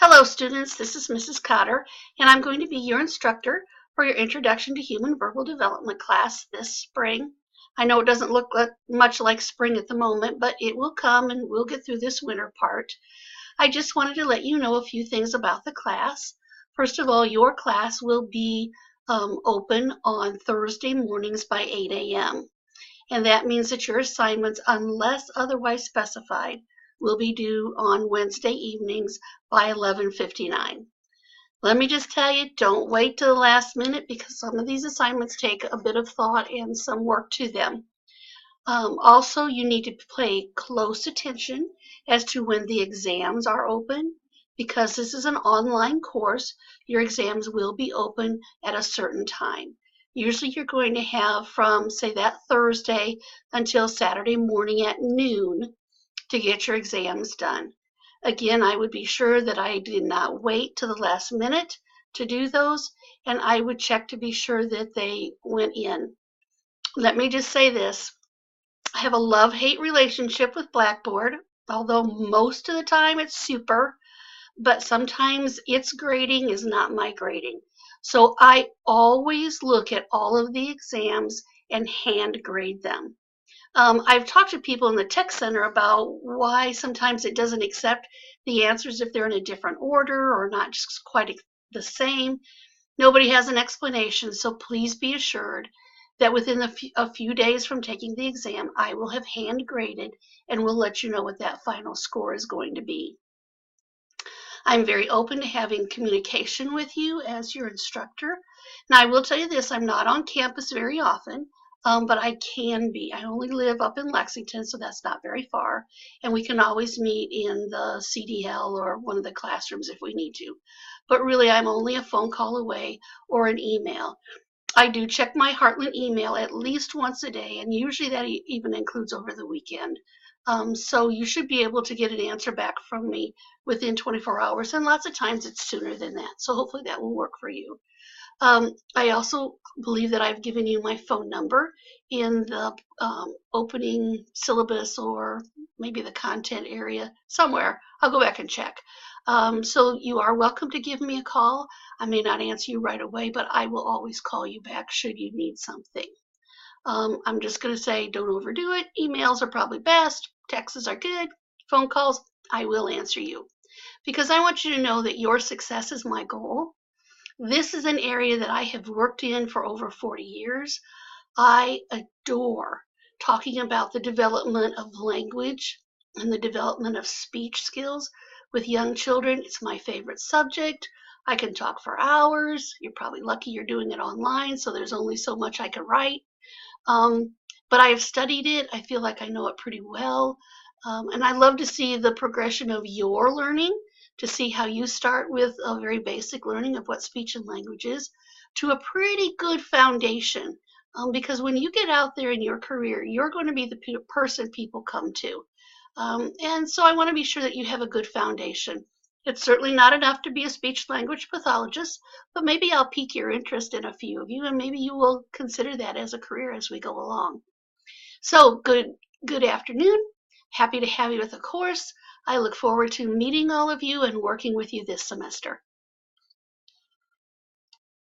Hello students, this is Mrs. Cotter and I'm going to be your instructor for your Introduction to Human Verbal Development class this spring. I know it doesn't look much like spring at the moment, but it will come and we'll get through this winter part. I just wanted to let you know a few things about the class. First of all, your class will be open on Thursday mornings by 8 a.m. And that means that your assignments, unless otherwise specified, will be due on Wednesday evenings by 11:59. Let me just tell you, don't wait till the last minute because some of these assignments take a bit of thought and some work to them. Also, you need to pay close attention as to when the exams are open. Because this is an online course, your exams will be open at a certain time. Usually you're going to have from, say, that Thursday until Saturday morning at noon to get your exams done. Again, I would be sure that I did not wait to the last minute to do those, and I would check to be sure that they went in. Let me just say this. I have a love-hate relationship with Blackboard, although most of the time it's super, but sometimes its grading is not my grading. So I always look at all of the exams and hand grade them. I've talked to people in the tech center about why sometimes it doesn't accept the answers if they're in a different order or not just quite the same. Nobody has an explanation, so please be assured that within a few days from taking the exam, I will have hand graded and will let you know what that final score is going to be. I'm very open to having communication with you as your instructor. Now, I will tell you this, I'm not on campus very often, but I can be. I only live up in Lexington, so that's not very far, and we can always meet in the CDL or one of the classrooms if we need to. But really, I'm only a phone call away or an email. I do check my Heartland email at least once a day, and usually that even includes over the weekend. So you should be able to get an answer back from me within 24 hours, and lots of times it's sooner than that. So hopefully that will work for you. I also believe that I've given you my phone number in the opening syllabus or maybe the content area somewhere. I'll go back and check. So you are welcome to give me a call. I may not answer you right away, but I will always call you back should you need something. I'm just going to say don't overdo it. Emails are probably best. Texts are good. Phone calls, I will answer you. Because I want you to know that your success is my goal. This is an area that I have worked in for over 40 years. I adore talking about the development of language and the development of speech skills with young children. It's my favorite subject. I can talk for hours. You're probably lucky you're doing it online, so there's only so much I can write. But I have studied it. I feel like I know it pretty well. And I love to see the progression of your learning, to see how you start with a very basic learning of what speech and language is to a pretty good foundation. Because when you get out there in your career, you're going to be the person people come to. And so I want to be sure that you have a good foundation. It's certainly not enough to be a speech language pathologist, but maybe I'll pique your interest in a few of you, and maybe you will consider that as a career as we go along. So good afternoon. Happy to have you with the course. I look forward to meeting all of you and working with you this semester.